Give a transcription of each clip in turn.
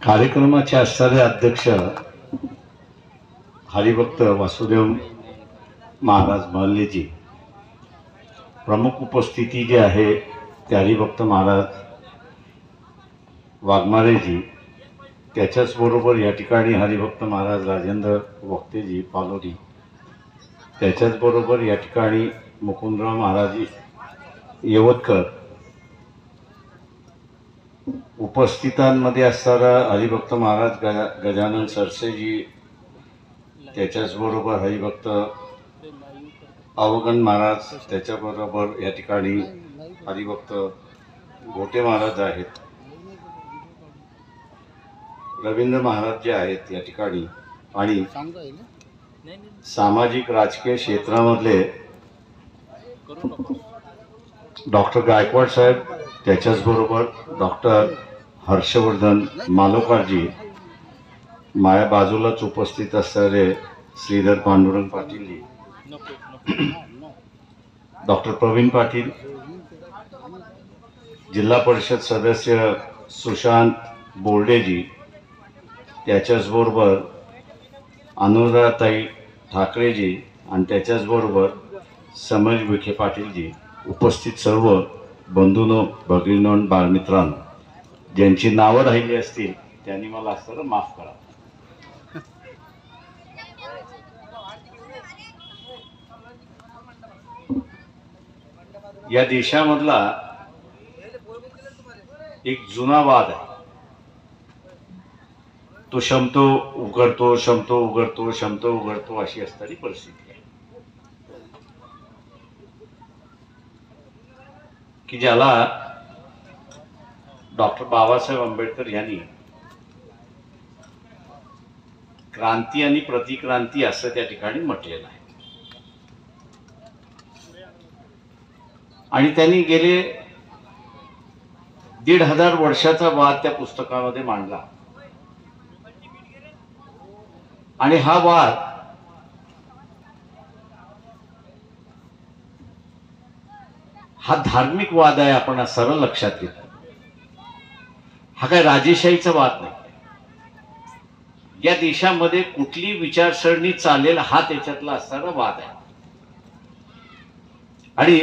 कार्यक्रमाचे असणारे अध्यक्ष हरिभक्त वासुदेव महाराज महल्लेजी, प्रमुख उपस्थिती जी आहे ते हरिभक्त महाराज वाघमारेजी, त्याच्याचबरोबर या ठिकाणी हरिभक्त महाराज राजेंद्र वक्तेजी पालोरी, त्याच्याचबरोबर या ठिकाणी मुकुंदराव महाराज येवतकर, उपस्थितांमध्ये असणारा हरिभक्त महाराज गजानन सरसेजी, त्याच्याचबरोबर हरिभक्त अवगण महाराज, त्याच्याबरोबर या ठिकाणी हरिभक्त गोटे महाराज आहेत, रवींद्र महाराज जे आहेत या ठिकाणी, आणि सामाजिक राजकीय क्षेत्रामधले डॉक्टर गायकवाड साहेब, त्याच्याचबरोबर डॉक्टर हर्षवर्धन मालोकारजी, माझ्या बाजूलाच उपस्थित असणारे श्रीधर पांडुरंग पाटीलजी, डॉक्टर प्रवीण पाटील, जिल्हा परिषद सदस्य सुशांत बोर्डेजी, त्याच्याचबरोबर अनुराधाताई ठाकरेजी, आणि त्याच्याचबरोबर समज विखे पाटीलजी, उपस्थित सर्व बंधूंनो, भगिनींनो, बाळमित्रांनो, ज्यांची नावं राहिली असतील त्यांनी मला असं माफ करा. या देशामधला एक जुना वाद आहे, तो शमतो उघडतो, शमतो उघडतो, शमतो उघडतो, अशी असणारी परिस्थिती आहे की ज्याला डॉक्टर बाबासाहेब आंबेडकर यांनी क्रांती आणि प्रतिक्रांती असं त्या ठिकाणी म्हटलेलं आहे. आणि त्यांनी गेले 1500 वर्षाचा वाद त्या पुस्तकामध्ये मांडला. आणि हा वाद हा धार्मिक वाद आहे, आपण सरळ लक्षात घेतो. हा काय राजेशाहीचा वाद नाही. या देशामध्ये कुठली विचारसरणी चालेल हा त्याच्यातला असणारा वाद आहे, आणि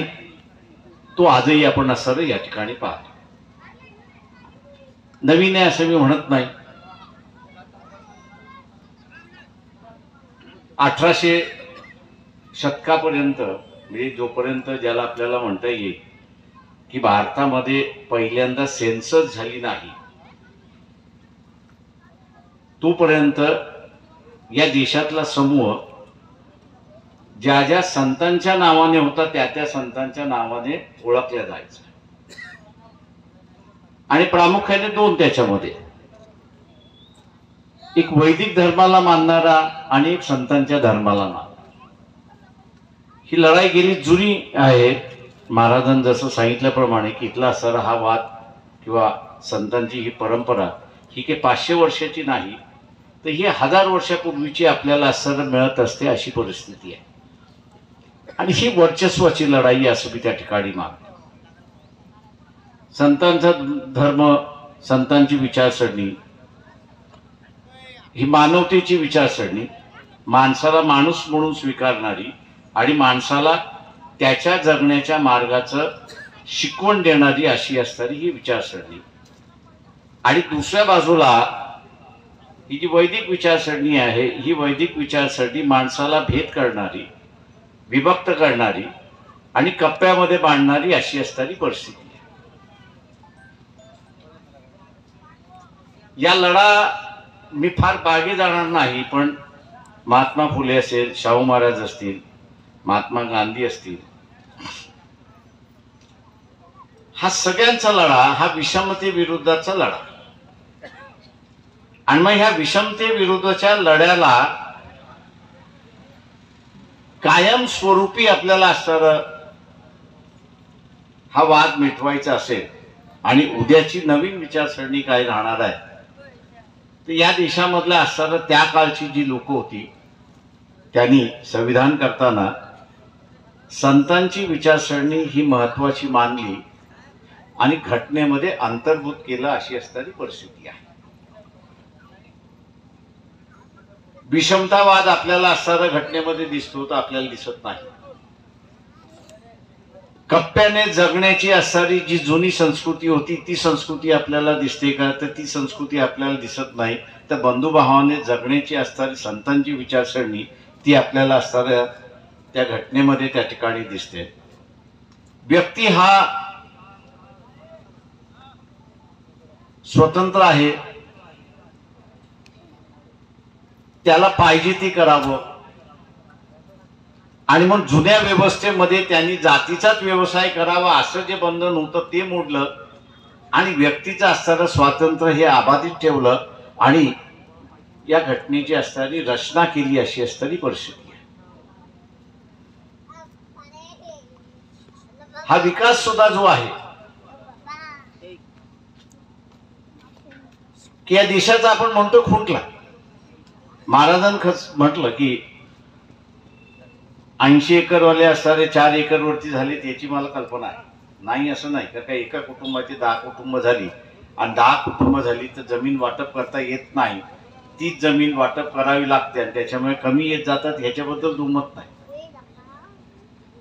तो आजही आपण असं या ठिकाणी पाहतो. नवीन आहे असं मी म्हणत नाही. 1800 शतकापर्यंत, म्हणजे जोपर्यंत ज्याला आपल्याला म्हणता येईल की भारतामध्ये पहिल्यांदा सेन्सस झाली नाही, तोपर्यंत या देशातला समूह ज्या ज्या संतांच्या नावाने होता त्या त्या संतांच्या नावाने ओळखल्या जायचा. आणि प्रामुख्याने दोन त्याच्यामध्ये, एक वैदिक धर्माला मानणारा आणि एक संतांच्या धर्माला मानणारा. ही लढाई गेली जुनी आहे. महाराजांनी जसं सांगितल्याप्रमाणे की इथला असणारा हा वाद किंवा संतांची ही परंपरा ही काही 500 वर्षाची नाही, तर ही 1000 वर्षापूर्वीची आपल्याला असं मिळत असते, अशी परिस्थिती आहे. आणि ही वर्चस्वाची लढाई असं मी त्या ठिकाणी मानतो. संतांचा धर्म, संतांची विचारसरणी ही मानवतेची विचारसरणी, माणसाला माणूस म्हणून स्वीकारणारी आणि माणसाला त्याच्या जगण्याच्या मार्गाचं शिकवण देणारी अशी असणारी ही विचारसरणी. आणि दुसऱ्या बाजूला ही जी वैदिक विचारसरणी आहे, ही वैदिक विचारसरणी माणसाला भेद करणारी, विभक्त करणारी आणि कप्प्यामध्ये बांधणारी अशी असणारी परिस्थिती आहे. या लढा मी फार बागे जाणार नाही, पण महात्मा फुले असेल, शाहू महाराज असतील, महात्मा गांधी असतील, हा सगळ्यांचा लढा हा विषमते विरुद्धचा लढा. आणि मग ह्या विषमते विरुद्धच्या लढ्याला कायम स्वरूपी आपल्याला असणारा हा वाद मिटवायचा असेल आणि उद्याची नवीन विचारसरणी काय राहणार आहे, तर या देशामधल्या असणारा त्या काळची जी लोक होती त्यांनी संविधान करताना संतांची विचारसरणी ही महत्वाची मानली. आणि घटनेमध्ये अंतर्भूत केलं अशी असणारी परिस्थिती आहे. विषमतावाद आपल्याला असणारा घटनेमध्ये दिसतो तर आपल्याला दिसत नाही. कप्प्याने जगण्याची असणारी जी जुनी संस्कृती होती ती संस्कृती आपल्याला दिसते का? तर ती संस्कृती आपल्याला दिसत नाही. तर बंधुभावाने जगण्याची असणारी संतांची विचारसरणी ती आपल्याला असणाऱ्या त्या घटनेमध्ये त्या ठिकाणी दिसते. व्यक्ती हा स्वतंत्र आहे, त्याला पाहिजे ती करावं. आणि मग जुन्या व्यवस्थेमध्ये त्यांनी जातीचाच व्यवसाय करावा असं जे बंधन होतं ते मोडलं आणि व्यक्तीचं असणारं स्वातंत्र्य हे अबाधित ठेवलं आणि या घटनेची असणारी रचना केली अशी असणारी परिस्थिती आहे. हा विकास सुद्धा जो आहे की या देशाचा आपण म्हणतो खुंटला. महाराजांनी म्हटलं की 80 एकरवाले असणारे 4 एकरवरती झाले त्याची मला कल्पना आहे. नाही असं नाही तर काही एका कुटुंबाची 10 कुटुंब झाली आणि 10 कुटुंब झाली तर जमीन वाटप करता येत नाही. तीच जमीन वाटप करावी लागते आणि त्याच्यामुळे कमी येत जातात ह्याच्याबद्दल दुमत नाही.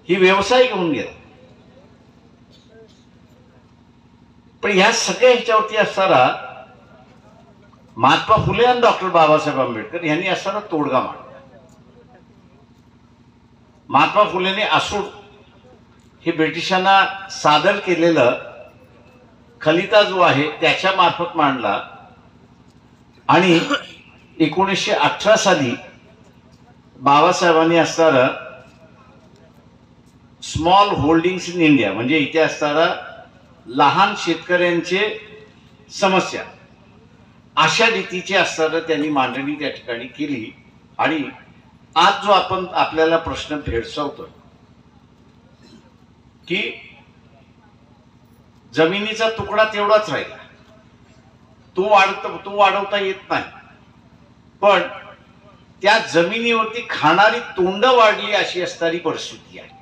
ही व्यवसाय घेऊन गेला. पण ह्या सगळ्या ह्याच्यावरती असणारा महात्मा फुले आणि डॉक्टर बाबासाहेब आंबेडकर यांनी असणारा तोडगा मांडला. महात्मा फुलेने आसूड हे ब्रिटिशांना सादर केलेलं खलिता जो आहे त्याच्या मार्फत मांडला आणि 1918 साली बाबासाहेबांनी असणारं स्मॉल होल्डिंग्स इन इंडिया म्हणजे इथे असणारा लहान शेतकऱ्यांचे समस्या अशा रीतीची असणारं त्यांनी मांडणी त्या ठिकाणी केली. आणि आज जो आपण आपल्याला प्रश्न भेडसावतो की जमिनीचा तुकडा तेवढाच राहिला, तो वाढवता येत नाही, पण त्या जमिनीवरती खाणारी तोंड वाढली अशी असणारी परिस्थिती आहे.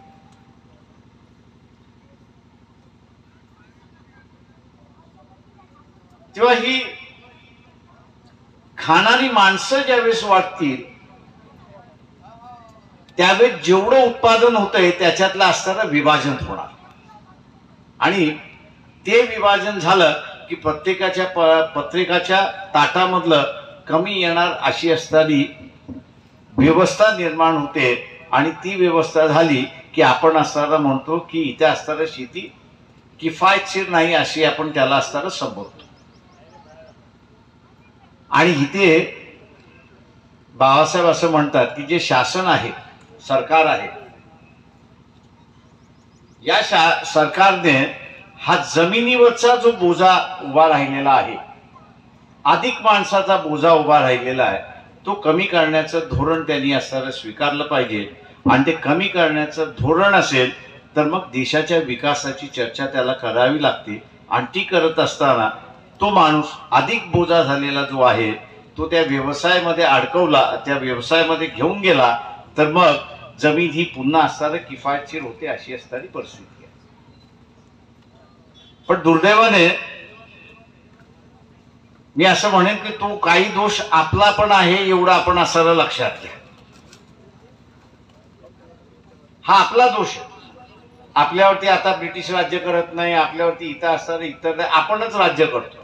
तेव्हा ही खाणारी माणसं ज्यावेळेस वाढतील त्यावेळेस जेवढं उत्पादन होतंय त्याच्यातलं असणारं विभाजन होणार आणि ते विभाजन झालं की प्रत्येकाच्या ताटामधलं कमी येणार अशी असणारी व्यवस्था निर्माण होते. आणि ती व्यवस्था झाली की आपण असणारा म्हणतो की इथे असणारं शेती किफायतशीर नाही अशी आपण त्याला असणारं संबोधतो. आणि इथे बाबासाहेब असं म्हणतात की जे शासन आहे सरकार आहे या सरकारने हा जमिनीवरचा जो बोजा उभा राहिलेला आहे, अधिक माणसाचा बोजा उभा राहिलेला आहे, तो कमी करण्याचं धोरण त्यांनी असणारं स्वीकारलं पाहिजे. आणि ते कमी करण्याचं धोरण असेल तर मग देशाच्या विकासाची चर्चा त्याला करावी लागते. आणि ती करत असताना तो माणूस अधिक बोजा झालेला जो आहे तो त्या व्यवसायामध्ये अडकवला, त्या व्यवसायामध्ये घेऊन गेला तर मग जमीन ही पुन्हा असणारं किफायतशीर होते अशी असणारी परिस्थिती आहे. पण दुर्दैवाने मी असं म्हणेन की तो काही दोष आपला पण आहे एवढं आपण असणारं लक्षात घ्या. हा आपला दोष आहे. आपल्यावरती आता ब्रिटिश राज्य करत नाही, आपल्यावरती इथं असणारं इतर नाही, आपणच राज्य करतो.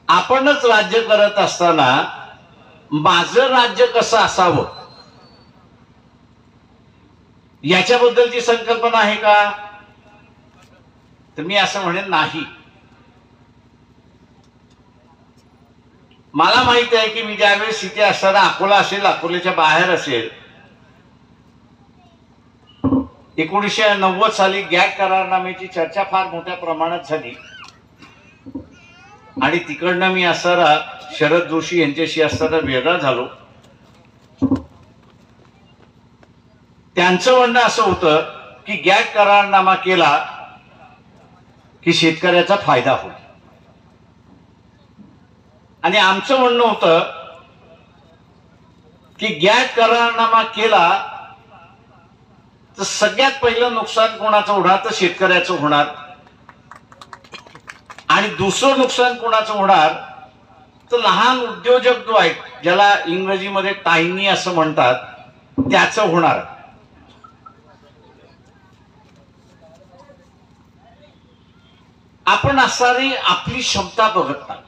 आपणच राज्य करत असताना माझं राज्य कसं असावं याच्याबद्दलची संकल्पना आहे का? तर मी असं म्हणेन नाही. मला माहित आहे की मी ज्यावेळेस इथे असणारा अकोला असेल, अकोल्याच्या बाहेर असेल, 1990 साली गॅट करारनाम्याची चर्चा फार मोठ्या प्रमाणात झाली आणि तिकडनं मी असणारा शरद जोशी यांच्याशी असणारा वेगळा झालो. त्यांचं म्हणणं असं होतं की गॅट करारनामा केला की शेतकऱ्याचा फायदा होईल आणि आमचं म्हणणं होतं की गॅट करारनामा केला तर सगळ्यात पहिलं नुकसान कोणाचं होणार? तर शेतकऱ्याचं होणार. आणि दुसरं नुकसान कोणाचं होणार तर लहान उद्योजक जो आहे, ज्याला इंग्रजीमध्ये टायनी असं म्हणतात, त्याचं होणार. आपण असणारी आपली क्षमता बघत नाही,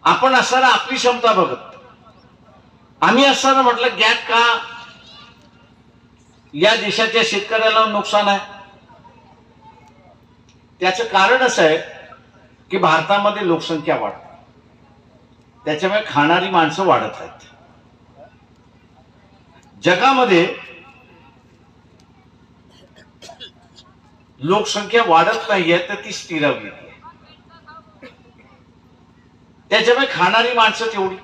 आपण असणारा आपली क्षमता बघत. आम्ही असताना म्हटलं गॅट का या देशाच्या शेतकऱ्याला नुकसान आहे. त्याचं कारण असं आहे की भारतामध्ये लोकसंख्या वाढते, त्याच्यामुळे खाणारी माणसं वाढत आहेत. जगामध्ये लोकसंख्या वाढत नाहीये तर ती स्थिरावली आहे. त्याच्यामुळे खाणारी माणसं तेवढी.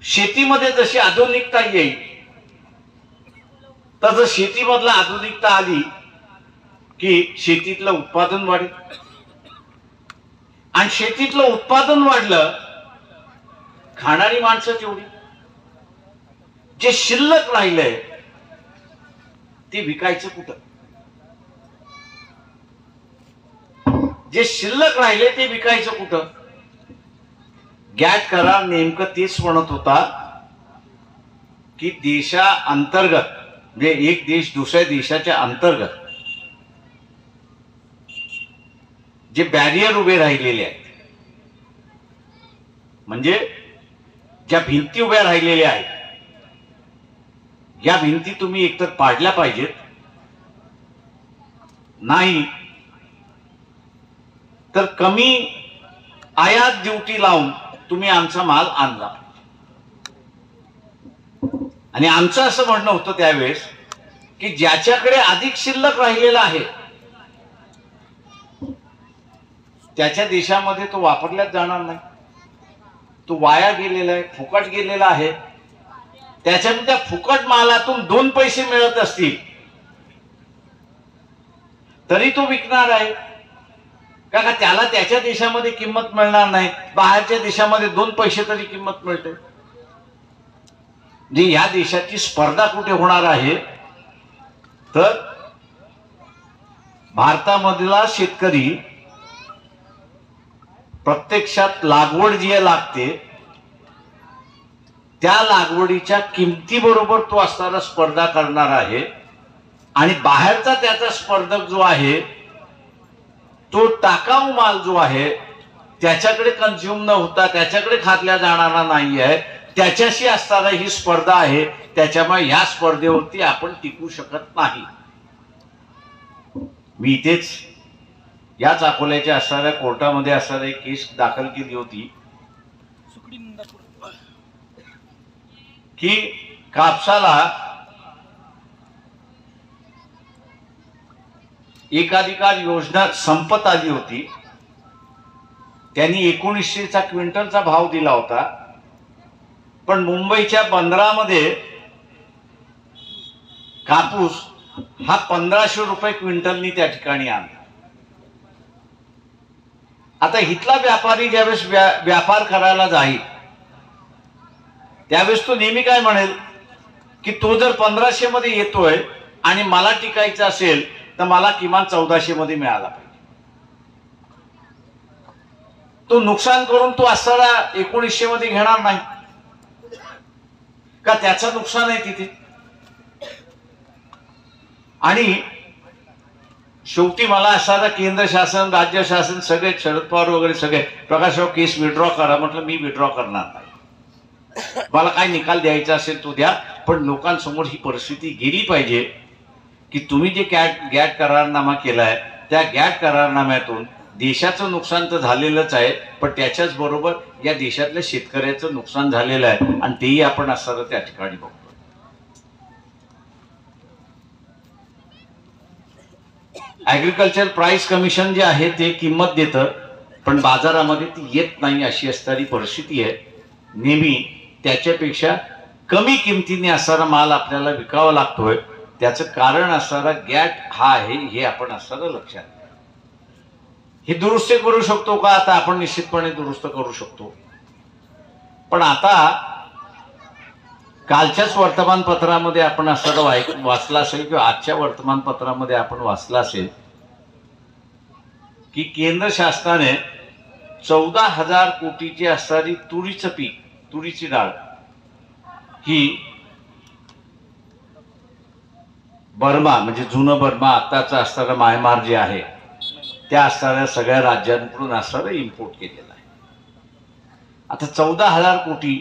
शेतीमध्ये जशी आधुनिकता येईल तसं शेतीमधला आधुनिकता आली की शेतीतलं उत्पादन वाढेल, आणि शेतीतलं उत्पादन वाढलं, खाणारी माणसं तेवढी. जे शिल्लक राहिलंय ते विकायचं कुठं? जे शिल्लक राहिले ते विकायचं कुठं? गॅट करार नेमकं तेच म्हणत होता की देशा अंतर्गत, म्हणजे एक देश दुसऱ्या देशाच्या अंतर्गत जे बॅरियर उभे राहिलेले आहेत, म्हणजे ज्या भिंती उभ्या राहिलेल्या आहेत, या भिंती तुम्ही एकतर पाडल्या पाहिजेत, नाही तर कमी आयात ड्युटी लावून तुम्ही आमचा माल आणला. आणि आमचं असं म्हणणं होतं त्यावेळेस की ज्याच्याकडे अधिक शिल्लक राहिलेला आहे त्याच्या देशामध्ये तो वापरल्याच जाणार नाही, तो वाया गेलेला आहे, फुकट गेलेला आहे. त्याच्यामध्ये त्या फुकट मालातून 2 पैसे मिळत असतील तरी तो विकणार आहे, का त्याला त्याच्या देशामध्ये किंमत मिळणार नाही, बाहेरच्या देशामध्ये 2 पैसे तरी किंमत मिळते. जी या देशाची स्पर्धा कुठे होणार आहे तर भारतामधला शेतकरी प्रत्यक्षात लागवड जी लागते त्या लागवडीच्या किमतीबरोबर तो असणारा स्पर्धा करणार आहे, आणि बाहेरचा त्याचा स्पर्धक जो आहे तो टाकाऊ माल जो आहे त्याच्याकडे कन्झ्युम न होता त्याच्याकडे खाल्ल्या जाणारा नाही आहे, त्याच्याशी असताना ही स्पर्धा आहे. त्याच्यामुळे या स्पर्धेवरती आपण टिकू शकत नाही. मी इथेच याच अकोल्याच्या असणाऱ्या कोर्टामध्ये असणारी एक केस दाखल केली होती की कापसाला एकाधिकार योजना संपत आली होती, त्यांनी 1900चा क्विंटलचा भाव दिला होता, पण मुंबईच्या बंदरामध्ये कापूस हा 1500 रुपये क्विंटलनी त्या ठिकाणी आणला. आता इथला व्यापारी ज्यावेळेस व्यापार करायला जाईल त्यावेळेस तो नेहमी काय म्हणेल की तो जर 1500 मध्ये येतोय आणि मला टिकायचं असेल तर मला किमान 1400 मध्ये मिळाला पाहिजे. तो नुकसान करून तो असणारा 1900 मध्ये घेणार नाही का? त्याचं नुकसान आहे तिथे. आणि शेवटी मला असणारा केंद्र शासन राज्य शासन सगळे शरद पवार वगैरे सगळे प्रकाशराव केस विड्रॉ करा, म्हटलं मी विड्रॉ करणार नाही. मला काय निकाल द्यायचा असेल तो द्या, पण लोकांसमोर ही परिस्थिती गेली पाहिजे की तुम्ही जे गॅट करारनामा केलाय त्या गॅट करारनाम्यातून देशाचं नुकसान तर झालेलंच आहे, पण त्याच्याच बरोबर या देशातल्या शेतकऱ्याचं नुकसान झालेलं आहे, आणि तेही आपण असणारं त्या ठिकाणी बघतो. ऍग्रिकल्चर प्राइस कमिशन जे आहे ते किंमत देतं, पण बाजारामध्ये ती येत नाही अशी असणारी परिस्थिती आहे. नेहमी त्याच्यापेक्षा कमी किमतीने असणारा माल आपल्याला विकावा लागतोय. त्याचं कारण असणारा गॅट हा आहे हे आपण असणारं लक्षात घ्या. हे दुरुस्त करू शकतो का? आता आपण निश्चितपणे दुरुस्त करू शकतो, पण आता कालच्याच वर्तमानपत्रामध्ये आपण असं वाचलं असेल किंवा आजच्या वर्तमानपत्रामध्ये आपण वाचलं असेल की केंद्र शासनाने 14,000 कोटीची असणारी तुरीचं पीक, तुरीची डाळ ही बर्मा म्हणजे जुनं बर्मा आताचं असणारं म्यानमार जे आहे त्या असणाऱ्या सगळ्या राज्यांकडून असणारं इम्पोर्ट केलेलं आहे. आता 14,000 कोटी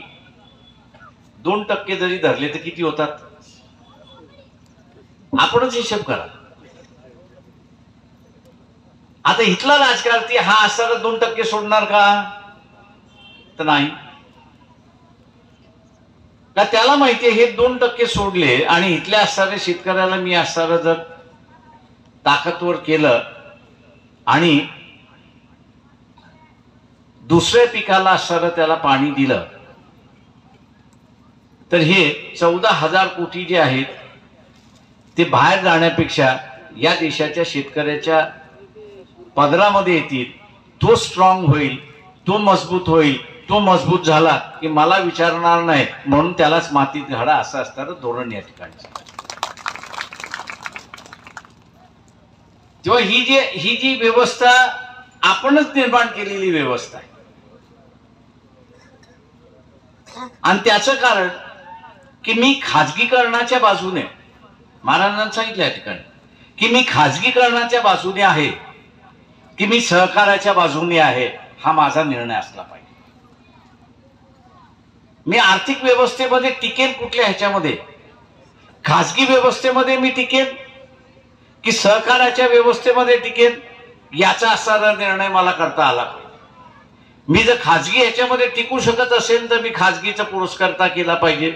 2% जरी धरले तर किती होतात? आपणच हिशोब करा. आता इथला राजकारणी हा असणारा 2% सोडणार का? तर नाही. का त्याला माहितीये हे 2% सोडले आणि इथल्या असणाऱ्या शेतकऱ्याला मी असणारं जर ताकदवर केलं आणि दुसऱ्या पिकाला असणारं त्याला पाणी दिलं तर हे 14,000 कोटी जे आहेत ते बाहेर जाण्यापेक्षा या देशाच्या शेतकऱ्याच्या पदरामध्ये येतील. तो स्ट्रॉंग होईल, तो मजबूत होईल. तो मजबूत झाला की मला विचारणार नाही म्हणून त्यालाच मातीत घाला असं असणारं धोरण या ठिकाणी. तेव्हा ही जी व्यवस्था आपणच निर्माण केलेली व्यवस्था आहे आणि त्याचं कारण की मी खाजगीकरणाच्या बाजूने, महाराजांनी सांगितलं या ठिकाणी की मी खाजगीकरणाच्या बाजूने आहे की मी सहकाराच्या बाजूने आहे, हा माझा निर्णय असला पाहिजे. मी आर्थिक व्यवस्थेमध्ये टिकेन कुठल्या ह्याच्यामध्ये? खाजगी व्यवस्थेमध्ये मी टिकेन की सहकाराच्या व्यवस्थेमध्ये टिकेन, याचा असणारा निर्णय मला करता आला पाहिजे. मी जर खाजगी ह्याच्यामध्ये टिकू शकत असेल तर मी खाजगीचा पुरस्कर्ता केला पाहिजे.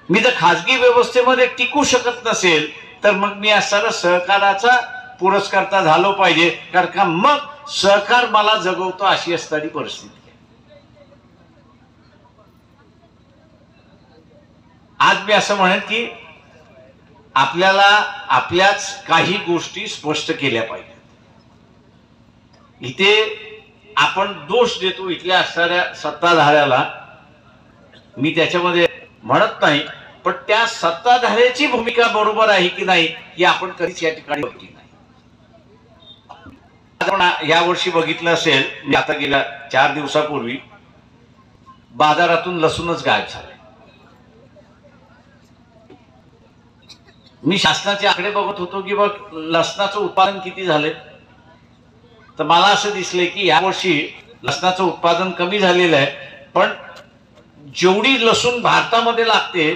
मी जर खाजगी व्यवस्थेमध्ये टिकू शकत नसेल तर मग मी असणारा सहकाराचा पुरस्कर्ता झालो पाहिजे. कारण का मग सहकार मला जगवतो अशी असणारी परिस्थिती आहे. आज मी असं म्हणेन की आपल्याला आपल्याच काही गोष्टी स्पष्ट केल्या पाहिजेत. इथे आपण दोष देतो इथल्या असणाऱ्या सत्ताधाऱ्याला, मी त्याच्यामध्ये म्हणत नाही, पण त्या सत्ताधाऱ्याची भूमिका बरोबर आहे की नाही ही आपण कधीच या ठिकाणी बघितली नाही. आपण यावर्षी बघितलं असेल, मी आता गेल्या 4 दिवसापूर्वी बाजारातून लसूणच गायब झाले. मी शासनाचे आकडे बघत होतो की बघ लसणाचं उत्पादन किती झाले, तर मला असं दिसले की यावर्षी लसणाचं उत्पादन कमी झालेलं आहे, पण जेवढी लसूण भारतामध्ये लागते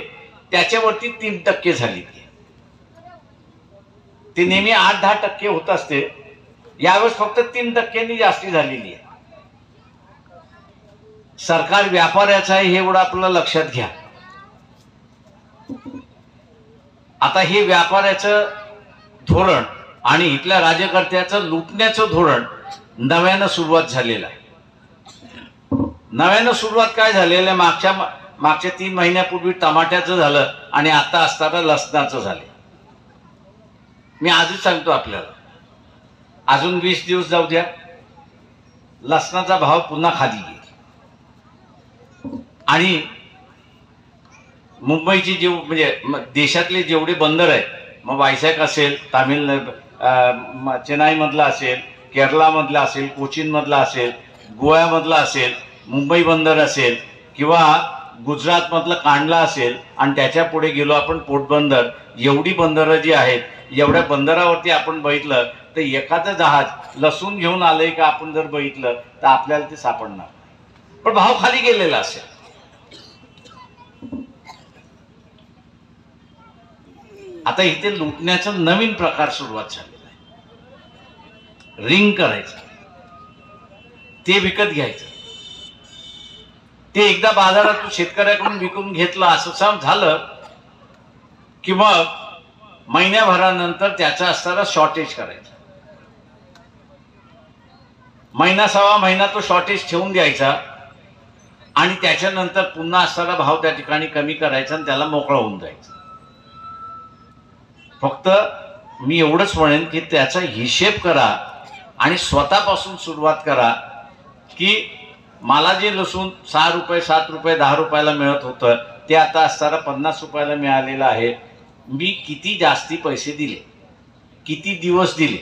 त्याच्यावरती 3% झाली. ते नेहमी 8-10% होत असते, यावेळेस फक्त 3% जास्ती झालेली आहे. सरकार व्यापाऱ्याचं आहे हे एवढं आपल्याला लक्षात घ्या. आता हे व्यापाऱ्याचं धोरण आणि इथल्या राज्यकर्त्याचं लुटण्याचं धोरण नव्यानं सुरुवात झालेलं आहे. नव्यानं सुरुवात काय झालेलं आहे? मागच्या 3 महिन्यापूर्वी टमाट्याचं झालं आणि आता असताना लसणाचं झालं. मी आजच सांगतो आपल्याला, अजून 20 दिवस जाऊ द्या, लसणाचा भाव पुन्हा खाली येईल. आणि मुंबईची म्हणजे देशातले जेवढे बंदर आहेत, मग वायझॅक असेल, चेन्नई मधला असेल, केरला मधला असेल, कोचीन मधला असेल, गोव्यामधला असेल, मुंबई बंदर असेल किंवा गुजरात मधलं कांडला असेल आणि त्याच्या पुढे गेलो आपण पोटबंदर, एवढी बंदरं जी आहेत, एवढ्या बंदरावरती आपण बघितलं तर एखादं जहाज लसूण घेऊन आलंय का आपण जर बघितलं तर आपल्याला ते सापडणार, पण भाव खाली गेलेला असेल. आता इथे लुटण्याचं नवीन प्रकार सुरुवात झालेला आहे. रिंग करायचं, ते विकत घ्यायचं, ते एकदा बाजारातून शेतकऱ्याकडून विकून घेतलं असं झालं की मग महिन्याभरानंतर त्याचा असणारा शॉर्टेज करायचा. महिना सवा महिना तो शॉर्टेज ठेवून द्यायचा आणि त्याच्यानंतर पुन्हा असणारा भाव त्या ठिकाणी कमी करायचा आणि त्याला मोकळं होऊन जायचं. फक्त मी एवढंच म्हणेन की त्याचा हिशेब करा आणि स्वतःपासून सुरुवात करा की मला जे लसूण 6 रुपये 7 रुपये 10 रुपयाला मिळत होतं ते आता असताना 50 रुपयाला मिळालेलं आहे. मी किती जास्ती पैसे दिले, किती दिवस दिले,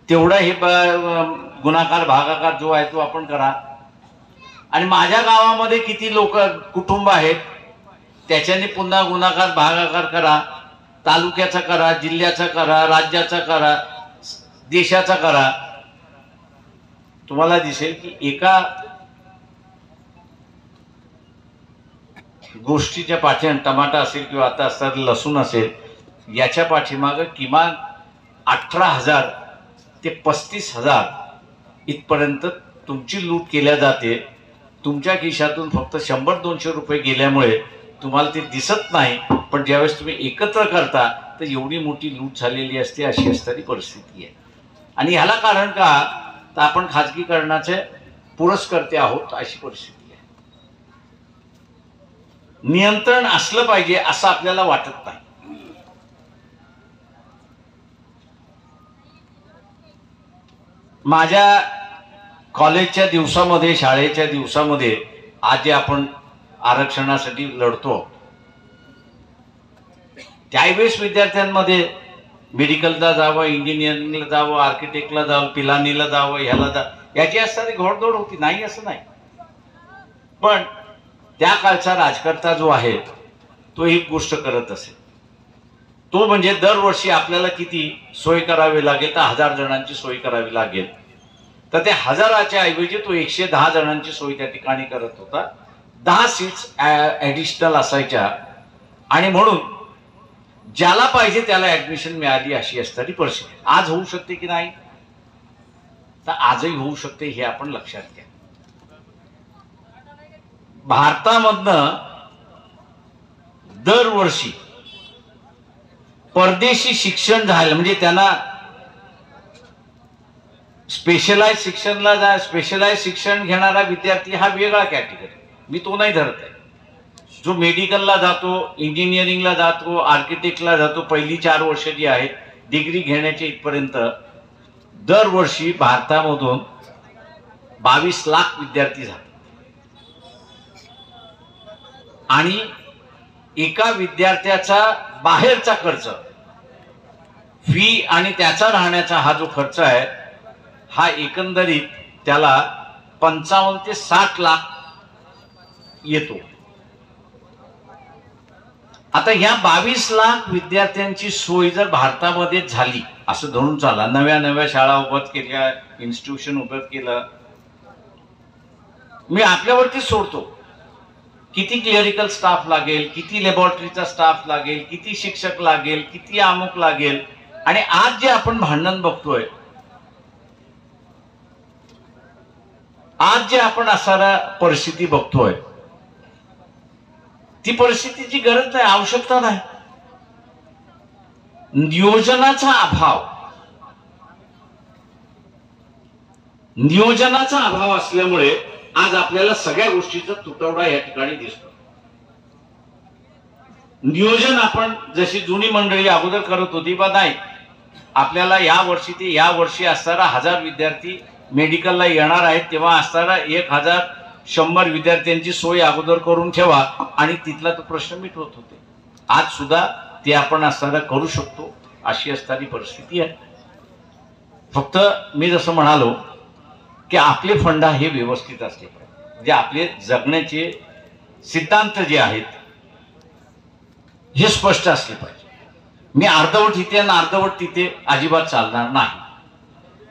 तेवढा हे गुणाकार भागाकार जो आहे तो आपण करा. आणि माझ्या गावामध्ये किती लोक कुटुंब आहेत त्याच्याने पुन्हा गुणाकार भागाकार करा. तालुक्याचा करा, जिल्ह्याचा करा, राज्याचा करा, देशाचा करा. तुम्हाला दिसेल की एका गोष्टीच्या पाठीमागे टमाटा असेल किंवा आता असताना लसूण असेल, याच्या पाठीमागे किमान 18,000 ते 35,000 इथपर्यंत तुमची लूट केल्या जाते. तुमच्या खिशातून फक्त 100-200 रुपये गेल्यामुळे तुम्हाला ते दिसत नाही, पण ज्यावेळेस तुम्ही एकत्र करता तर एवढी मोठी लूट झालेली असते. अशी असणारी परिस्थिती आहे. आणि ह्याला कारण का, तर आपण खाजगीकरणाचे पुरस्कर्ते आहोत, अशी परिस्थिती आहे. नियंत्रण असलं पाहिजे असं आपल्याला वाटत नाही. माझ्या कॉलेजच्या दिवसामध्ये, शाळेच्या दिवसामध्ये आज जे आपण आरक्षणासाठी लढतो, त्यावेळेस विद्यार्थ्यांमध्ये मेडिकलला जावं, इंजिनिअरिंगला जावं, आर्किटेक्टला जावं, पिलानीला जावं, ह्याला जावं, याची असणारी घोडदौड होती, नाही असं नाही. पण त्या काळचा राजकर्ता जो आहे तो एक गोष्ट करत असेल, तो म्हणजे दरवर्षी आपल्याला किती सोय करावी लागेल, तर 1000 जणांची सोय करावी लागेल. तर त्या 1000च्या ऐवजी तो 110 जणांची सोय त्या ठिकाणी करत होता. 10 सीट्स ॲडिशनल असायच्या आणि म्हणून ज्याला पाहिजे त्याला ऍडमिशन मिळाली, अशी असणारी परिस्थिती. आज होऊ शकते की नाही, तर आजही होऊ शकते, हे आपण लक्षात घ्या. भारतामधनं दरवर्षी परदेशी शिक्षण झालं म्हणजे त्यांना स्पेशलाइज शिक्षण घेणारा विद्यार्थी हा वेगळा कॅटेगरी, मी तो नाही धरत आहे. जो मेडिकलला जातो, इंजिनिअरिंगला जातो, आर्किटेक्टला जातो, पहिली 4 वर्ष जी आहेत डिग्री घेण्याच्या इथपर्यंत दरवर्षी भारतामधून 22 लाख विद्यार्थी जातात. आणि एका विद्यार्थ्याचा बाहेरचा खर्च, फी आणि त्याचा राहण्याचा हा जो खर्च आहे, हा एकंदरीत त्याला 55 ते 60 लाख येतो. आता ह्या 22 लाख विद्यार्थ्यांची सोय जर भारतामध्ये झाली, असं धरून चाला, नव्या शाळा उभ्या केल्या, इन्स्टिट्यूशन उभं केलं, मी आपल्यावरती सोडतो, किती क्लिअरिकल स्टाफ लागेल, किती लॅबोरेटरीचा स्टाफ लागेल, किती शिक्षक लागेल, किती अमुक लागेल. आणि आज जे आपण भांडण बघतोय, आज जे आपण असणारा परिस्थिती बघतोय, ती परिस्थितीची गरज नाही, आवश्यकता नाही. नियोजनाचा अभाव असल्यामुळे आज आपल्याला सगळ्या गोष्टीचा तुटवडा या ठिकाणी दिसतो. नियोजन आपण जशी जुनी मंडळी अगोदर करत होती, बा नाही, आपल्याला या वर्षी ते या वर्षी असणारा 1000 विद्यार्थी मेडिकलला येणार आहेत, तेव्हा असणारा 1100 विद्यार्थ्यांची सोय अगोदर करून ठेवा आणि तिथला तो प्रश्न मिटवत होते. आज सुद्धा ते आपण असणारा करू शकतो, अशी असणारी परिस्थिती आहे. फक्त मी जसं म्हणालो की आपले फंडा हे व्यवस्थित असले पाहिजे, म्हणजे आपले जगण्याचे सिद्धांत जे आहेत हे स्पष्ट असले पाहिजे. मी अर्धवट इथे आणि अर्धवट तिथे अजिबात चालणार नाही.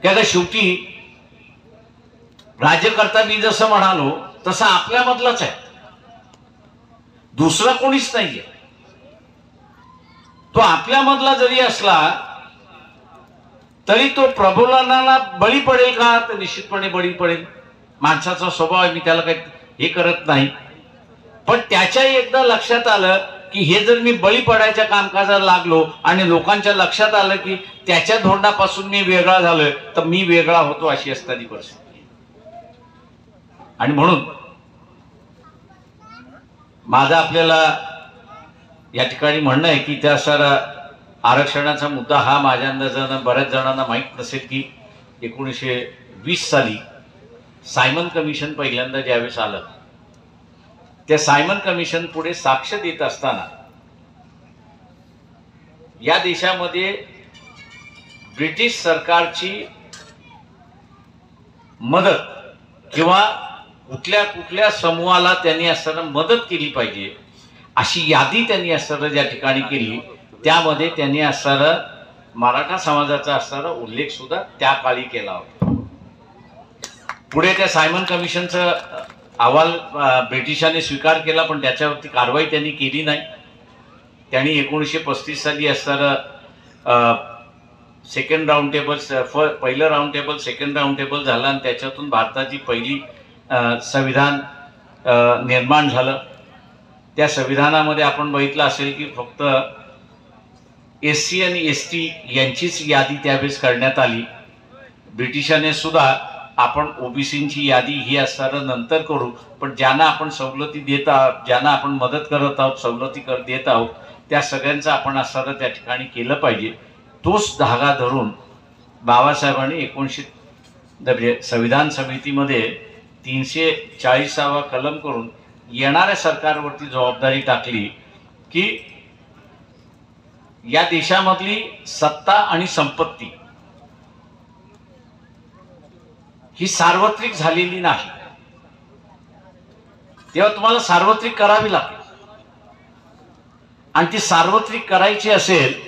कारण शेवटी राज्यकर्ता मी जसं म्हणालो तसं आपल्यामधलाच आहे, दुसरा कोणीच नाहीये. तो आपल्यामधला जरी असला तरी तो प्रबोधनाला बळी पडेल का, तर निश्चितपणे बळी पडेल. माणसाचा स्वभाव आहे, मी त्याला काही हे करत नाही. पण त्याच्या एकदा लक्षात आलं की हे जर मी बळी पडायच्या कामकाजाला लागलो आणि लोकांच्या लक्षात आलं की त्याच्या धोरणापासून मी वेगळा झालोय, तर मी वेगळा होतो, अशी असणारी परिस्थिती. आणि म्हणून माझं आपल्याला या ठिकाणी म्हणणं आहे की त्या सारा आरक्षणाचा मुद्दा हा माझ्या अंदाजानं बऱ्याच जणांना माहीत नसेल की 1920 साली सायमन कमिशन पहिल्यांदा ज्यावेळेस आलं, त्या सायमन कमिशन पुढे साक्ष देत असताना या देशामध्ये ब्रिटिश सरकारची मदत किंवा कुठल्या कुठल्या समूहाला त्यांनी असताना मदत केली पाहिजे अशी यादी त्यांनी असताना ज्या ठिकाणी केली, त्यामध्ये त्यांनी असताना मराठा समाजाचा असताना उल्लेख सुद्धा त्या काळी केला होता. पुढे त्या सायमन कमिशनचा अहवाल ब्रिटिशांनी स्वीकार केला, पण त्याच्यावरती कारवाई त्यांनी केली नाही. त्यांनी 1935 साली असताना सेकंड राऊंड टेबल, पहिलं round table, second round table झालं आणि त्याच्यातून भारताची पहिली संविधान निर्माण झालं. त्या संविधानामध्ये आपण बघितलं असेल की फक्त SC आणि ST यांचीच यादी त्यावेळेस करण्यात आली. ब्रिटिशांनी सुद्धा आपण OBCची यादी ही असताना नंतर करू, पण ज्यांना आपण सवलती देत आहोत, ज्यांना आपण मदत करत आहोत, सवलती देत आहोत, त्या सगळ्यांचं आपण असताना त्या ठिकाणी केलं पाहिजे. तोच धागा धरून बाबासाहेबांनी 19 संविधान समितीमध्ये 340वा कलम करून येणाऱ्या सरकारवरती जबाबदारी टाकली की या देशामधली सत्ता आणि संपत्ती ही सार्वत्रिक झालेली नाही, तेव्हा तुम्हाला सार्वत्रिक करावी लागेल. आणि ती सार्वत्रिक करायची असेल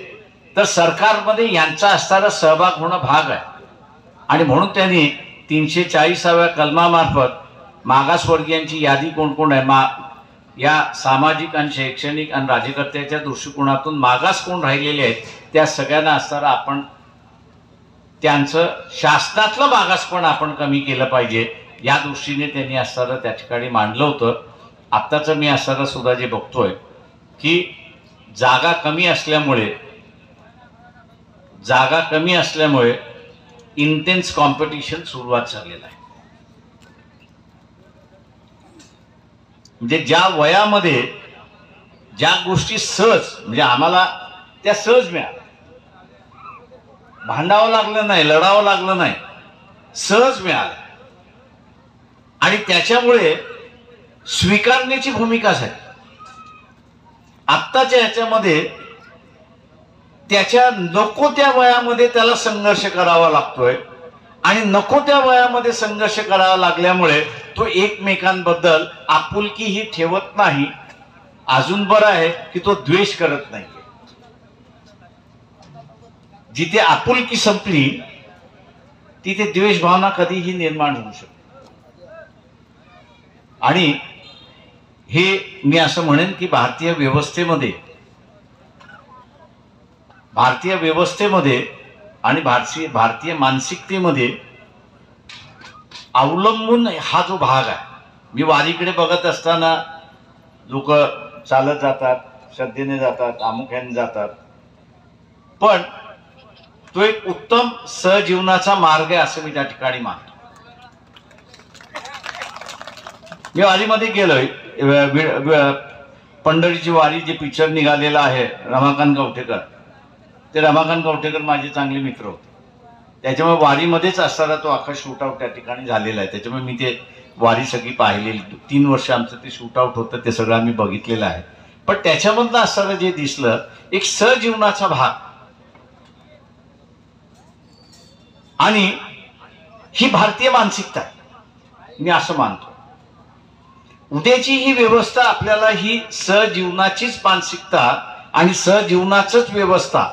तर सरकारमध्ये यांचा असणारा सहभाग होणं भाग आहे. आणि म्हणून त्यांनी 340व्या कलमामार्फत मागासवर्गीयांची यादी कोण कोण आहे, या सामाजिक आणि शैक्षणिक आणि राज्यकर्त्याच्या दृष्टिकोनातून मागास कोण राहिलेले आहेत, त्या सगळ्यांना असताना आपण त्यांचं शासनातलं मागासपण आपण कमी केलं पाहिजे या दृष्टीने त्यांनी असताना त्या ठिकाणी मांडलं होतं. आत्ताचं मी असताना सुद्धा जे बघतोय की जागा कमी असल्यामुळे इंटेन्स कॉम्पिटिशन सुरुवात झालेलं आहे. म्हणजे ज्या वयामध्ये ज्या गोष्टी सहज, म्हणजे आम्हाला त्या सहज मिळाल्या, भांडावं लागलं नाही, लढावं लागलं नाही, सहज मिळाल्या आणि त्याच्यामुळे स्वीकारण्याची भूमिका झाली. आत्ताच्या ह्याच्यामध्ये त्याच्या नको त्या वयामध्ये त्याला संघर्ष करावा लागतोय आणि नको त्या वयामध्ये संघर्ष करावा लागल्यामुळे तो एकमेकांबद्दल आपुलकीही ठेवत नाही. अजून बरं आहे की तो द्वेष करत नाही. जिथे आपुलकी संपली तिथे द्वेष भावना कधीही निर्माण होऊ शकते. आणि हे मी असं म्हणेन की भारतीय व्यवस्थेमध्ये आणि भारतीय मानसिकतेमध्ये अवलंबून हा जो भाग आहे. मी वारीकडे बघत असताना लोक चालत जातात, श्रद्धेने जातात, आमुख्याने जातात, पण तो एक उत्तम सहजीवनाचा मार्ग आहे असं मी त्या ठिकाणी मानतो. मी वारीमध्ये गेलोय, पंढरीची वारी जे पिक्चर निघालेला आहे रमाकांत कवठेकर, ते रमाकांत कवठेकर माझे चांगले मित्र होते. त्याच्यामुळे वारीमध्येच असताना तो अख्खा शूटआउट त्या ठिकाणी झालेला आहे. त्याच्यामुळे मी ते वारी सगळी पाहिलेली, 3 वर्ष आमचं ते शूटआउट होतं, ते सगळं आम्ही बघितलेलं आहे. पण त्याच्यामधलं असताना जे दिसलं एक सहजीवनाचा भाग, आणि ही भारतीय मानसिकता मी असं मानतो. उद्याची ही व्यवस्था आपल्याला ही सहजीवनाचीच मानसिकता आणि सहजीवनाचंच व्यवस्था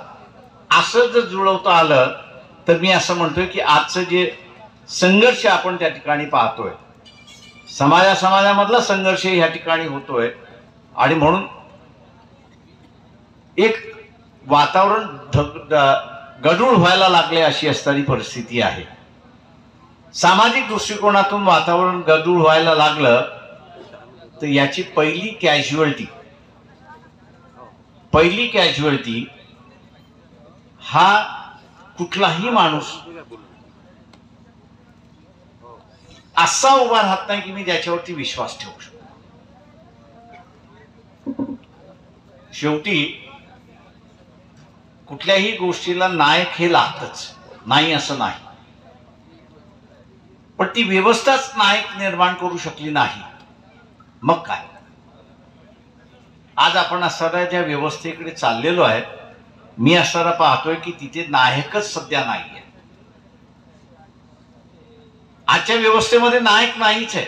असं जर जुळवता आलं तर मी असं म्हणतोय की आजचं जे संघर्ष आपण त्या ठिकाणी पाहतोय, समाजामधला संघर्ष ह्या ठिकाणी होतोय, आणि म्हणून एक वातावरण गढूळ व्हायला लागले अशी असणारी परिस्थिती आहे. सामाजिक दृष्टिकोनातून वातावरण गढूळ व्हायला लागलं तर याची पहिली कॅज्युअल्टी हा कुठलाही माणूस असा उभा राहत नाही की मी त्याच्यावरती विश्वास ठेवू शकतो. शेवटी कुठल्याही गोष्टीला नायक हे लागतच, नाही असं नाही, पण ती व्यवस्थाच नायक निर्माण करू शकली नाही. मग काय, आज आपण असणाऱ्या ज्या व्यवस्थेकडे चाललेलो आहे, मी असणारा पाहतोय की तिथे नायकच सध्या नाहीये. आजच्या व्यवस्थेमध्ये नायक नाहीच आहे.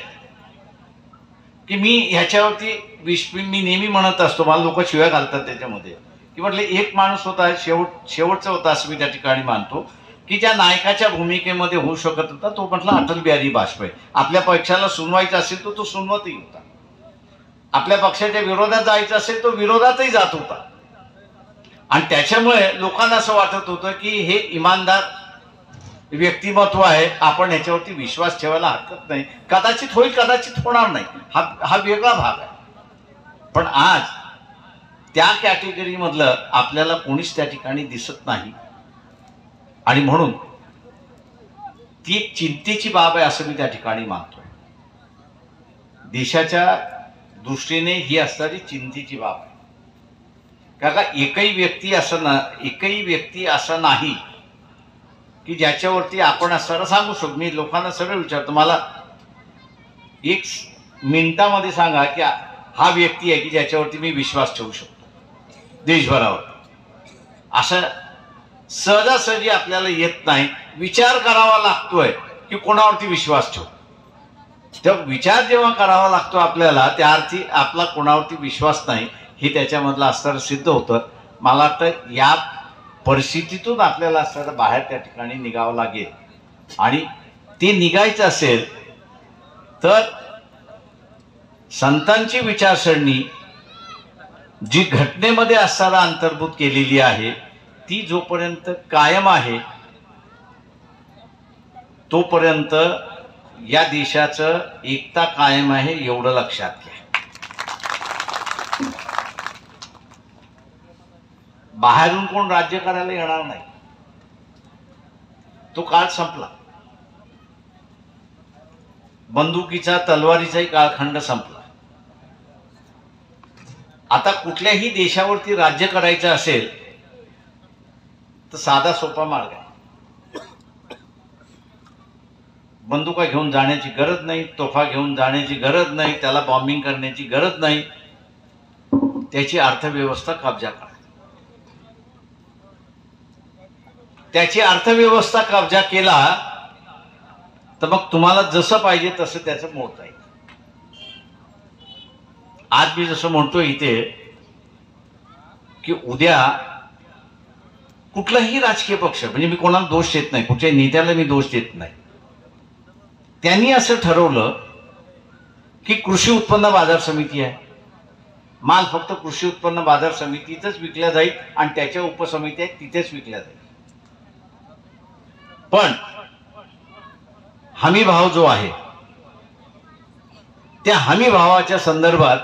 की मी ह्याच्यावरती मी नेहमी म्हणत असतो, मला लोक शिव्या घालतात त्याच्यामध्ये, की म्हटलं एक माणूस होता, शेवटचा होता असं मी त्या ठिकाणी मानतो, की ज्या नायकाच्या भूमिकेमध्ये होऊ शकत होता तो म्हटलं अटल बिहारी वाजपेयी. आपल्या पक्षाला सुनवायचं असेल तो सुनवतही होता, आपल्या पक्षाच्या विरोधात जायचं असेल तो विरोधातही जात होता. आणि त्याच्यामुळे लोकांना असं वाटत होतं की हे इमानदार व्यक्तिमत्व आहे, आपण ह्याच्यावरती विश्वास ठेवायला हरकत नाही. कदाचित होईल, कदाचित होणार नाही, हा वेगळा भाग आहे. पण आज त्या कॅटेगरी मधलं आपल्याला कोणीच त्या ठिकाणी दिसत नाही. आणि म्हणून ती एक चिंतेची बाब आहे असं मी त्या ठिकाणी मानतो. देशाच्या दृष्टीने ही असणारी चिंतेची बाब आहे. कारण एकही व्यक्ती असं नाही की ज्याच्यावरती आपण असताना सांगू शकतो. मी लोकांना सरळ विचारतो, मला एक मिनिटामध्ये सांगा की हा व्यक्ती आहे की ज्याच्यावरती मी विश्वास ठेवू शकतो देशभरावर. असं सहजासहजी आपल्याला येत नाही. विचार करावा लागतोय की कोणावरती विश्वास ठेवू. तेव्हा विचार जेव्हा करावा लागतो आपल्याला, त्या अर्थी आपला कोणावरती विश्वास नाही हे त्याच्यामधलं असताना सिद्ध होतं. मला वाटतं या परिस्थितीतून आपल्याला असताना बाहेर त्या ठिकाणी निघावं लागेल. आणि ते निघायचं असेल तर संतांची विचारसरणी जी घटनेमध्ये असताना अंतर्भूत केलेली आहे ती जोपर्यंत कायम आहे तोपर्यंत या देशाचं एकता कायम आहे, एवढं लक्षात घ्या. बाहेरून कोण राज्य करायला येणार नाही, तो काळ संपला. बंदुकीचा तलवारीचाही कालखंड संपला. आता कुठल्याही देशावरती राज्य करायचं असेल तर साधा सोपा मार्ग आहे. बंदुका घेऊन जाण्याची गरज नाही, तोफा घेऊन जाण्याची गरज नाही, त्याला बॉम्बिंग करण्याची गरज नाही. त्याची अर्थव्यवस्था कब्जा करा. त्याची अर्थव्यवस्था कब्जा केला तर मग तुम्हाला जसं पाहिजे तसं त्याचं मोडता येईल. आज मी जसं म्हणतोय इथे की उद्या कुठलाही राजकीय पक्ष, म्हणजे मी कोणाला दोष देत नाही, कुठल्याही नेत्याला मी दोष देत नाही, त्यांनी असं ठरवलं की कृषी उत्पन्न बाजार समिती आहे, माल फक्त कृषी उत्पन्न बाजार समितीतच विकला जाईल आणि त्याच्या उपसमिती आहेत तिथेच विकल्या जाईल. पण हमी भाव जो आहे त्या हमी भावाच्या संदर्भात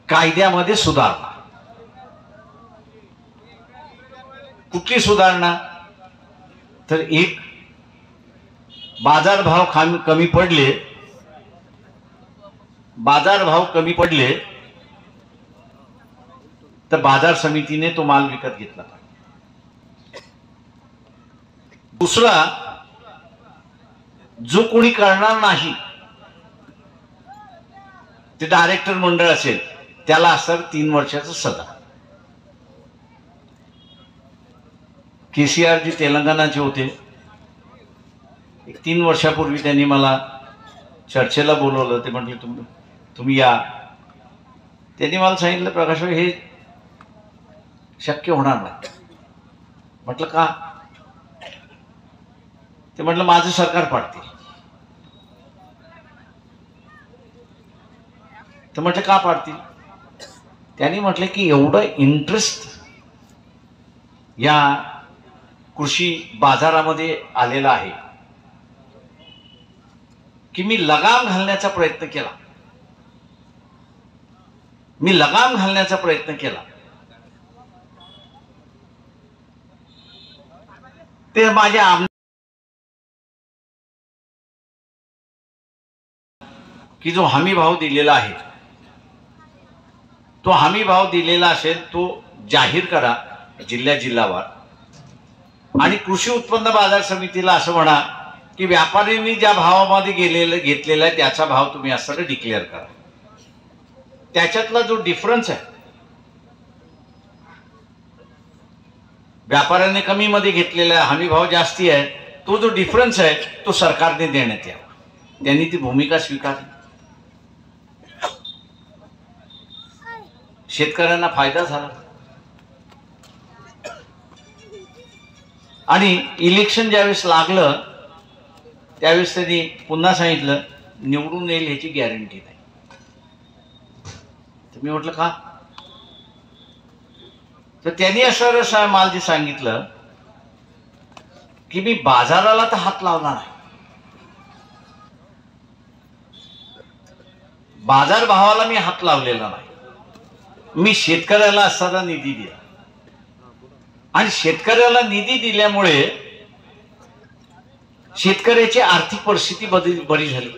कायद्यामध्ये सुधारणा. कुठली सुधारणा? तर एक, बाजारभाव कमी पडले तर बाजार समितीने तो माल विकत घेतला पाहिजे. दुसरा, जो कोणी करणार नाही ते डायरेक्टर मंडळ असेल त्याला असं 3 वर्षाचं सजा. केसीआर जी तेलंगणाचे होते, 3 वर्षापूर्वी त्यांनी मला चर्चेला बोलवलं. ते म्हटले तुम्ही या. त्यांनी मला सांगितलं, प्रकाश हे शक्य होणार नाही. म्हटलं का? ते म्हटलं माझं सरकार पाडतील. तर म्हटलं का पाडतील? त्यांनी म्हटलं की एवढं इंटरेस्ट या कृषी बाजारामध्ये आलेला आहे की मी लगाम घालण्याचा प्रयत्न केला. ते माझ्या की जो हमी भाव दिलेला आहे तो हमी भाव दिलेला असेल तो जाहीर करा जिल्ह्यावार. आणि कृषी उत्पन्न बाजार समितीला असं म्हणा की व्यापाऱ्यांनी ज्या भावामध्ये घेतलेला आहे त्याचा भाव तुम्ही असं डिक्लेअर करा. त्याच्यातला जो डिफरन्स आहे व्यापाऱ्यांनी कमी मध्ये घेतलेला आहे, हमी भाव जास्ती आहे, तो जो डिफरन्स आहे तो सरकारने देण्यात यावा. त्यांनी ती भूमिका स्वीकारली. शेतकऱ्यांना फायदा झाला. आणि इलेक्शन ज्यावेळेस लागलं त्यावेळेस त्यांनी पुन्हा सांगितलं निवडून येईल ह्याची गॅरंटी नाही. तर मी म्हटलं का? तर त्यांनी असं मला जे सांगितलं की मी बाजाराला तर हात लावणार नाही, बाजार भावाला मी हात लावलेला नाही, मी शेतकऱ्याला असताना निधी दिला. आणि शेतकऱ्याला निधी दिल्यामुळे शेतकऱ्याची आर्थिक परिस्थिती बरी झाली.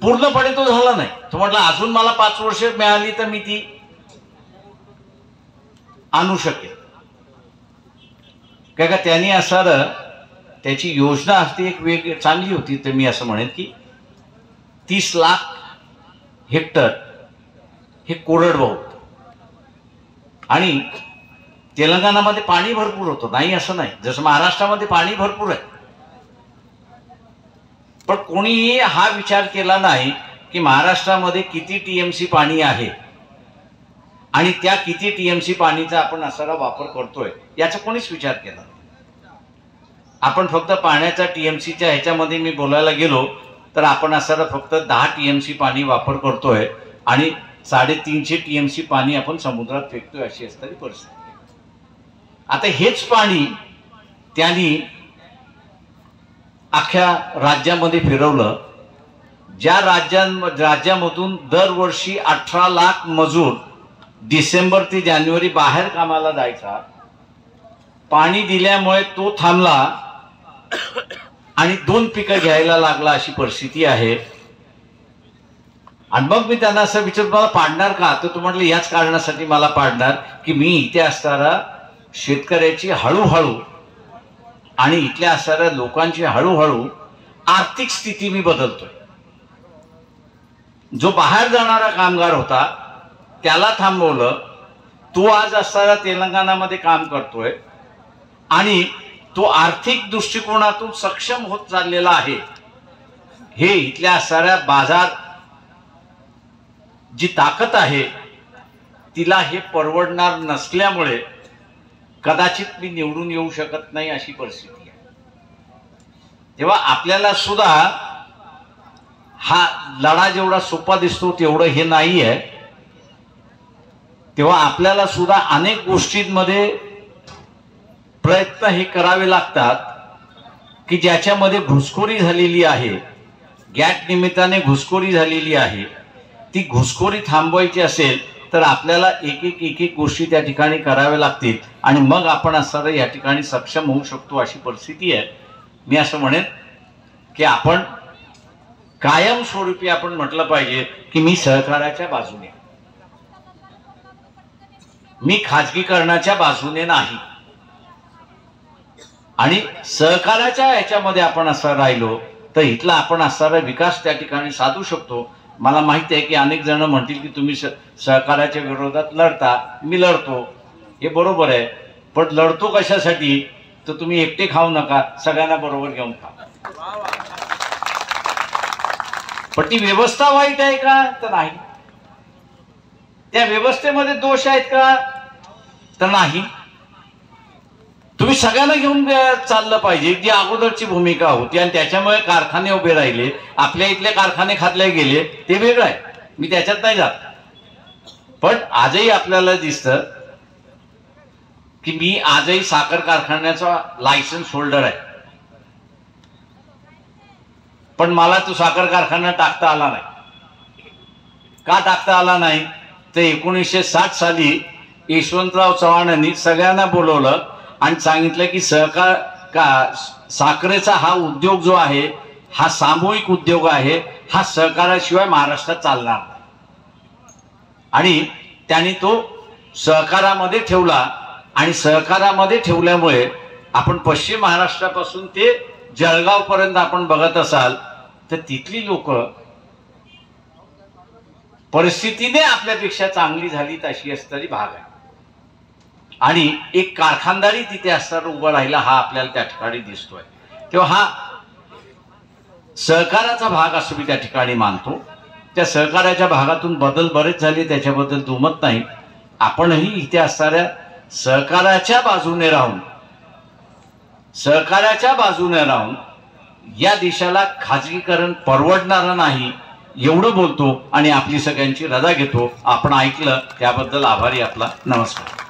पूर्णपणे तो झाला नाही. तो म्हटलं अजून मला 5 वर्ष मिळाली तर मी ती आणू शकेल. काय का त्यांनी असं त्याची योजना असते एक वेग चांगली होती. तर मी असं म्हणेन की 30 लाख हेक्टर हे कोरडवाहू आणि तेलंगणामध्ये पाणी भरपूर होतं, नाही असं नाही, जसं महाराष्ट्रामध्ये पाणी भरपूर आहे. पण कोणीही हा विचार केला नाही की महाराष्ट्रामध्ये किती टीएमसी पाणी आहे आणि त्या किती टीएमसी पाणीचा आपण असा वापर करतोय याचा कोणीच विचार केला नाही. आपण फक्त पाण्याचा टीएमसीच्या ह्याच्यामध्ये मी बोलायला गेलो तर आपण असा फक्त 10 टीएमसी पाणी वापर करतोय आणि 350 टीएमसी पाणी आपण समुद्रात फेकतोय अशी असणारी परिस्थिती. आता हेच पाणी त्यांनी अख्ख्या राज्यामध्ये फिरवलं. ज्या राज्यामधून दरवर्षी 18 लाख मजूर डिसेंबर ते जानेवारी बाहेर कामाला जायचा, पाणी दिल्यामुळे तो थांबला आणि 2 पिकं घ्यायला लागला अशी परिस्थिती आहे. आणि मग मी त्यांना असं विचारलं मला पाडणार का? तर तू म्हटलं याच कारणासाठी मला पाडणार की मी इथे असणारा शेतकऱ्याची हळूहळू आणि इथल्या असणाऱ्या लोकांची हळूहळू आर्थिक स्थिती मी बदलतोय. जो बाहेर जाणारा कामगार होता त्याला थांबवलं, तो आज असणारा तेलंगणामध्ये काम करतोय आणि तो आर्थिक दृष्टिकोनातून सक्षम होत चाललेला आहे. हे इथल्या असणाऱ्या बाजार जी ताकद आहे तिला हे परवडणार नसल्यामुळे कदाचित मी निवडून येऊ शकत नाही अशी परिस्थिती आहे. तेव्हा आपल्याला सुद्धा हा लढा जेवढा सोपा दिसतो तेवढं हे नाही आहे. तेव्हा आपल्याला सुद्धा अनेक गोष्टींमध्ये प्रयत्न हे करावे लागतात की ज्याच्यामध्ये घुसखोरी झालेली आहे, गॅट निमित्ताने घुसखोरी झालेली आहे. ती घुसखोरी थांबवायची असेल तर आपल्याला एक एक गोष्टी त्या ठिकाणी कराव्या लागतील आणि मग आपण असं या ठिकाणी सक्षम होऊ शकतो अशी परिस्थिती आहे. मी असं म्हणेन की आपण कायमस्वरूपी आपण म्हटलं पाहिजे की मी सहकाराच्या बाजूने, मी खाजगीकरणाच्या बाजूने नाही. आणि सहकाराच्या ह्याच्यामध्ये आपण असं राहिलो तर इथला आपण असणारा विकास त्या ठिकाणी साधू शकतो. मला माहिती आहे की अनेक जण म्हणतील की तुम्ही सहकाराच्या विरोधात लढता. मी लढतो, हे बरोबर आहे, पण लढतो कशासाठी? तर तुम्ही एकटे खाऊ नका, सगळ्यांना बरोबर घेऊन खा. पण ती व्यवस्था वाईट आहे का? तर नाही. त्या व्यवस्थेमध्ये दोष आहेत का? तर नाही. तुम्ही सगळ्यांना घेऊन चाललं पाहिजे, जी अगोदरची भूमिका होती आणि त्याच्यामुळे कारखाने उभे राहिले, आपल्या इथले कारखाने खाल्ले गेले, ते वेगळं आहे, मी त्याच्यात नाही जात. पण आजही आपल्याला दिसतं की मी आजही साखर कारखान्याचा लायसन्स होल्डर आहे, पण मला तो साखर कारखाना टाकता आला नाही. का टाकता आला नाही? तर 1960 साली यशवंतराव चव्हाणांनी सगळ्यांना बोलवलं आणि सांगितलं की साखरेचा हा उद्योग जो आहे हा सामूहिक उद्योग आहे, हा सहकाराशिवाय महाराष्ट्रात चालणार नाही. आणि त्यांनी तो सहकारामध्ये ठेवला आणि सहकारामध्ये ठेवल्यामुळे आपण पश्चिम महाराष्ट्रापासून ते जळगाव पर्यंत आपण बघत असाल तर तिथली लोक परिस्थितीने आपल्यापेक्षा चांगली झाली अशी असणारी भाग आहे. आणि एक कारखानदारी तिथे असताना उभा राहिला हा आपल्याला त्या ठिकाणी दिसतोय। तेव्हा हा सहकाराचा भाग असं मी त्या ठिकाणी मानतो। त्या सहकार्याच्या भागातून बदल बरेच झाले, त्याच्याबद्दल दुमत नाही। आपणही इथे असणाऱ्या सहकाराच्या बाजूने राहून या देशाला खाजगीकरण परवडणारं नाही एवढं बोलतो आणि आपली सगळ्यांची रजा घेतो। आपण ऐकलं त्याबद्दल आभारी आपला। नमस्कार।